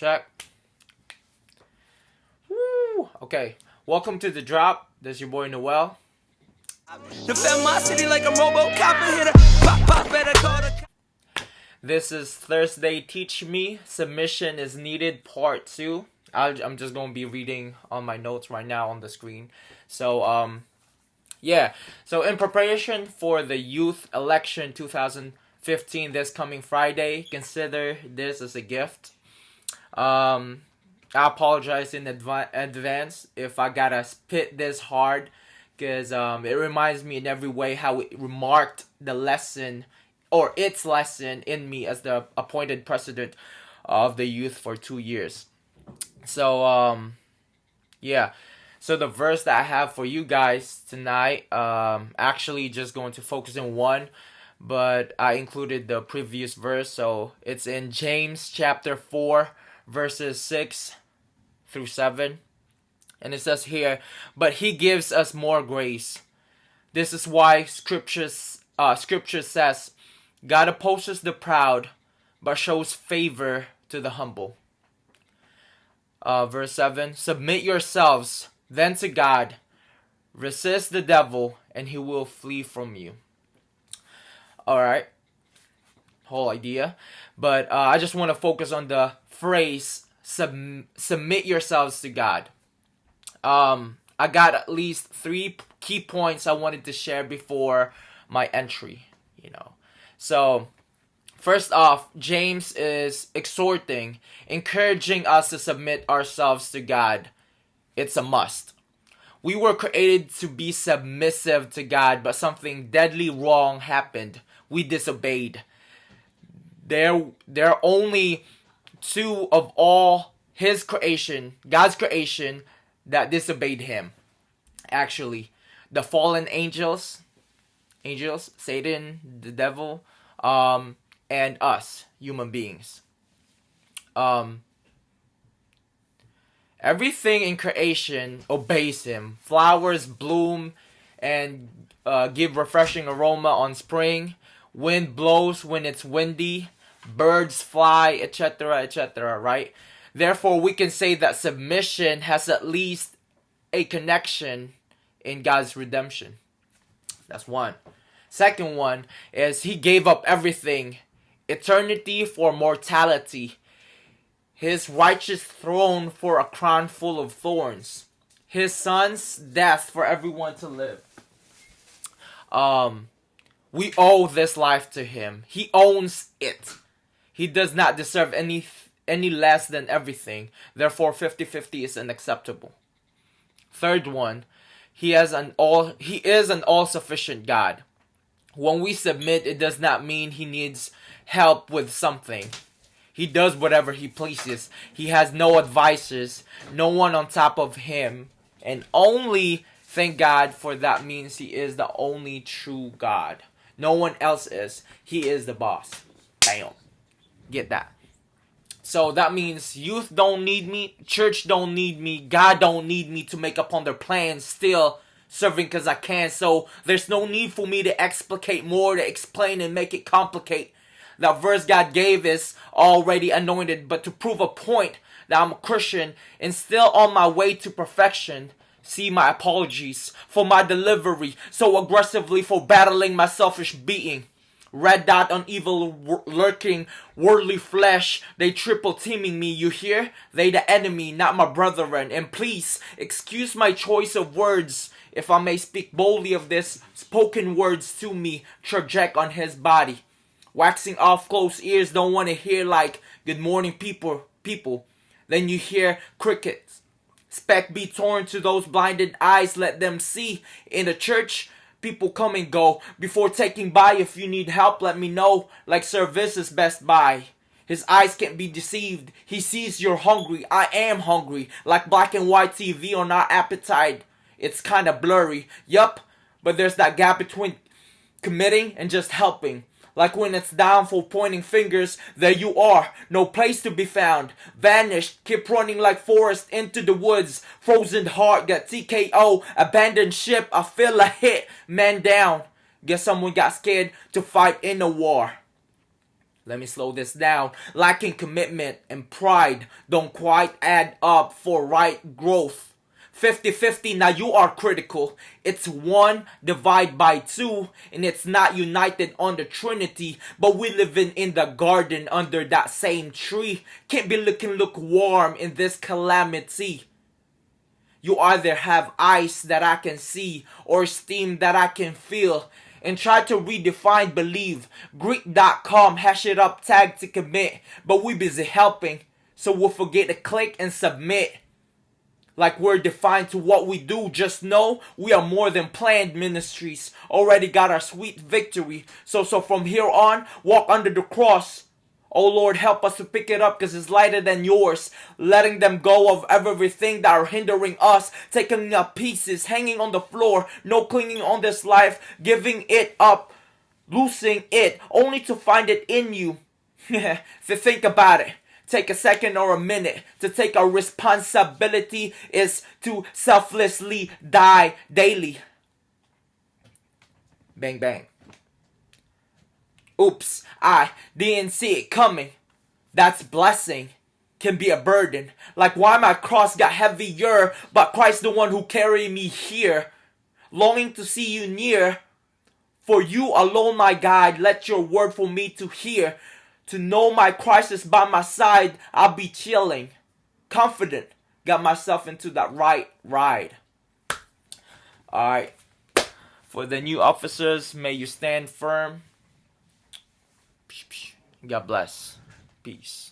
check. Woo! Okay, welcome to The Drop. This is your boy Noel. Defend my city like a RoboCop and hit a pop, better call the. This is Thursday Teach Me. Submission is needed, part 2. I'm just going to be reading on my notes right now on the screen. So, yeah. So, in preparation for the youth election 2015 this coming Friday, consider this as a gift. I apologize in advance if I gotta spit this hard, because it reminds me in every way how it remarked the lesson or its lesson in me as the appointed president of the youth for 2 years. So yeah. So the verse that I have for you guys tonight, actually just going to focus on one, but I included the previous verse. So it's in James chapter 4, verses 6 through 7. And it says here, "But he gives us more grace. This is why scripture says, God opposes the proud, but shows favor to the humble." Verse 7, "Submit yourselves then to God. Resist the devil, and he will flee from you." Alright, whole idea. But I just want to focus on the phrase, submit yourselves to God. I got at least 3 key points I wanted to share before my entry, So, first off, James is exhorting, encouraging us to submit ourselves to God. It's a must. We were created to be submissive to God, but something deadly wrong happened. We disobeyed. There are only 2 of all His creation, God's creation, that disobeyed Him. Actually, the fallen angels, Satan, the devil, and us, human beings. Everything in creation obeys Him. Flowers bloom and give refreshing aroma on spring. Wind blows when it's windy. Birds fly, etc., etc., right? Therefore, we can say that submission has at least a connection in God's redemption. That's one. Second one is He gave up everything. Eternity for mortality. His righteous throne for a crown full of thorns. His Son's death for everyone to live. We owe this life to Him. He owns it. He does not deserve any less than everything. Therefore, 50-50 is unacceptable. Third one, He is an all-sufficient God. When we submit, it does not mean He needs help with something. He does whatever He pleases. He has no advisors, no one on top of Him, and only, thank God for that, means He is the only true God. No one else is. He is the boss. Bam. Get that. So that means youth don't need me, church don't need me, God don't need me to make up on their plans, still serving because I can. So there's no need for me to explicate more, to explain and make it complicate. That verse God gave is already anointed, but to prove a point that I'm a Christian and still on my way to perfection, see my apologies for my delivery so aggressively for battling my selfish being. Red dot on evil lurking, worldly flesh, they triple teaming me, you hear? They the enemy, not my brethren. And please, excuse my choice of words, if I may speak boldly of this, spoken words to me, traject on His body. Waxing off close ears, don't want to hear like, good morning people. Then you hear crickets. Speck be torn to those blinded eyes, let them see. In the church, people come and go. Before taking by, if you need help, let me know. Like service is Best Buy. His eyes can't be deceived. He sees you're hungry. I am hungry. Like black and white TV on our appetite. It's kinda blurry. Yup, but there's that gap between committing and just helping. Like when it's down for pointing fingers, there you are, no place to be found. Vanished, keep running like Forrest into the woods. Frozen heart, got TKO, abandoned ship, I feel a hit, man down. Guess someone got scared to fight in a war. Let me slow this down. Lacking commitment and pride don't quite add up for right growth. 50-50, now you are critical. It's 1 divided by 2, and it's not united on the Trinity, but we living in the garden under that same tree. Can't be looking lukewarm in this calamity. You either have ice that I can see or steam that I can feel. And try to redefine believe. Greek.com, hash it up, tag to commit. But we busy helping, so we'll forget to click and submit. Like we're defined to what we do. Just know we are more than planned ministries. Already got our sweet victory. So from here on, walk under the cross. Oh Lord, help us to pick it up because it's lighter than yours. Letting them go of everything that are hindering us. Taking up pieces, hanging on the floor. No clinging on this life. Giving it up. Losing it. Only to find it in you. To think about it. Take a second or a minute to take our responsibility is to selflessly die daily. Bang bang. Oops, I didn't see it coming. That's blessing. Can be a burden. Like why my cross got heavier, but Christ the one who carried me here. Longing to see you near. For you alone my guide, let your word for me to hear. To know my Christ is by my side, I'll be chilling. Confident. Got myself into that right ride. Alright. For the new officers, may you stand firm. God bless. Peace.